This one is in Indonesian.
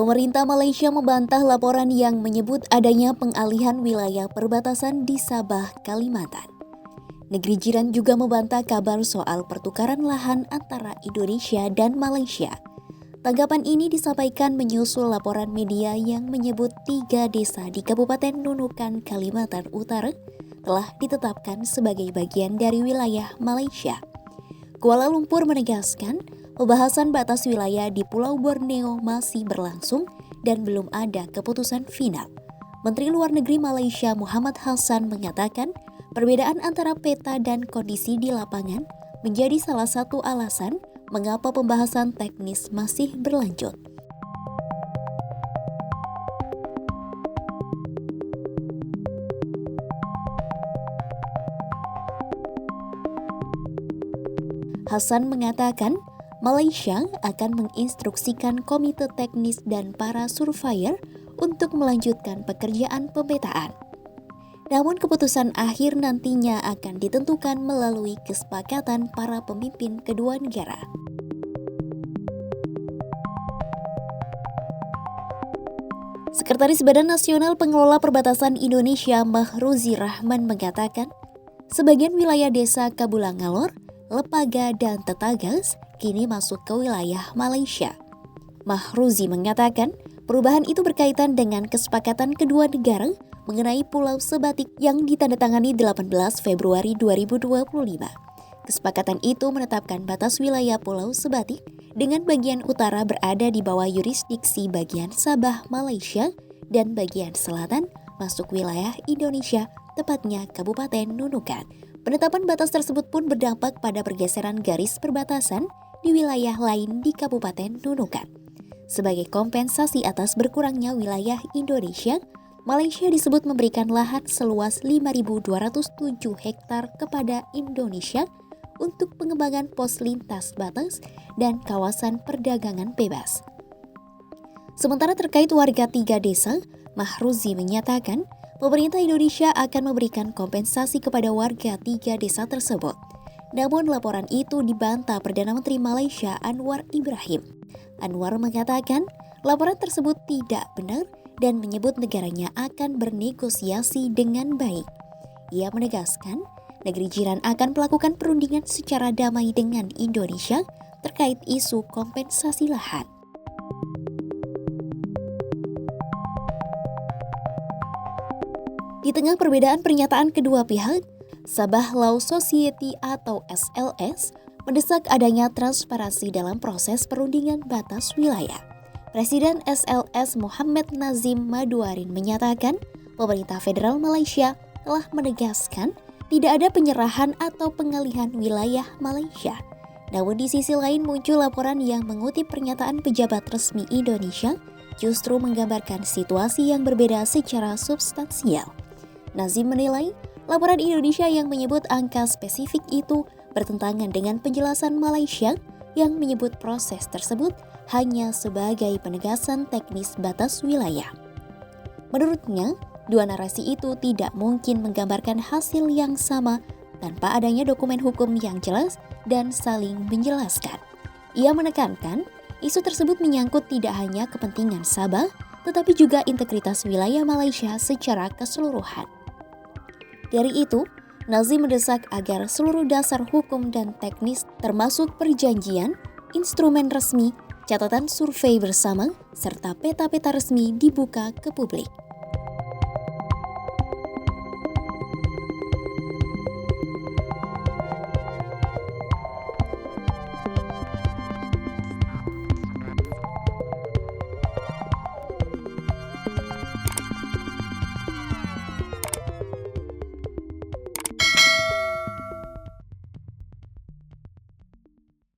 Pemerintah Malaysia membantah laporan yang menyebut adanya pengalihan wilayah perbatasan di Sabah, Kalimantan. Negeri jiran juga membantah kabar soal pertukaran lahan antara Indonesia dan Malaysia. Tanggapan ini disampaikan menyusul laporan media yang menyebut 3 desa di Kabupaten Nunukan, Kalimantan Utara telah ditetapkan sebagai bagian dari wilayah Malaysia. Kuala Lumpur menegaskan pembahasan batas wilayah di Pulau Borneo masih berlangsung dan belum ada keputusan final. Menteri Luar Negeri Malaysia Muhammad Hassan mengatakan perbedaan antara peta dan kondisi di lapangan menjadi salah satu alasan mengapa pembahasan teknis masih berlanjut. Hassan mengatakan Malaysia akan menginstruksikan komite teknis dan para surveyor untuk melanjutkan pekerjaan pemetaan. Namun keputusan akhir nantinya akan ditentukan melalui kesepakatan para pemimpin kedua negara. Sekretaris Badan Nasional Pengelola Perbatasan Indonesia Mahruzi Rahman mengatakan, sebagian wilayah desa Kabulangalor, Lepaga, dan Tetagas kini masuk ke wilayah Malaysia. Mahruzi mengatakan, perubahan itu berkaitan dengan kesepakatan kedua negara mengenai Pulau Sebatik yang ditandatangani 18 Februari 2025. Kesepakatan itu menetapkan batas wilayah Pulau Sebatik dengan bagian utara berada di bawah yurisdiksi bagian Sabah, Malaysia, dan bagian selatan masuk wilayah Indonesia, tepatnya Kabupaten Nunukan. Penetapan batas tersebut pun berdampak pada pergeseran garis perbatasan di wilayah lain di Kabupaten Nunukan. Sebagai kompensasi atas berkurangnya wilayah Indonesia, Malaysia disebut memberikan lahan seluas 5.207 hektar kepada Indonesia untuk pengembangan pos lintas batas dan kawasan perdagangan bebas. Sementara terkait warga 3 desa, Mahruzi menyatakan pemerintah Indonesia akan memberikan kompensasi kepada warga 3 desa tersebut. Namun laporan itu dibantah Perdana Menteri Malaysia Anwar Ibrahim. Anwar mengatakan laporan tersebut tidak benar dan menyebut negaranya akan bernegosiasi dengan baik. Ia menegaskan, negeri jiran akan melakukan perundingan secara damai dengan Indonesia terkait isu kompensasi lahan. Di tengah perbedaan pernyataan kedua pihak, Sabah Law Society atau SLS mendesak adanya transparansi dalam proses perundingan batas wilayah. Presiden SLS Muhammad Nazim Maduarin menyatakan pemerintah federal Malaysia telah menegaskan tidak ada penyerahan atau pengalihan wilayah Malaysia. Namun di sisi lain muncul laporan yang mengutip pernyataan pejabat resmi Indonesia justru menggambarkan situasi yang berbeda secara substansial. Nazim menilai laporan Indonesia yang menyebut angka spesifik itu bertentangan dengan penjelasan Malaysia yang menyebut proses tersebut hanya sebagai penegasan teknis batas wilayah. Menurutnya, dua narasi itu tidak mungkin menggambarkan hasil yang sama tanpa adanya dokumen hukum yang jelas dan saling menjelaskan. Ia menekankan, isu tersebut menyangkut tidak hanya kepentingan Sabah, tetapi juga integritas wilayah Malaysia secara keseluruhan. Dari itu, Nazim mendesak agar seluruh dasar hukum dan teknis termasuk perjanjian, instrumen resmi, catatan survei bersama, serta peta-peta resmi dibuka ke publik.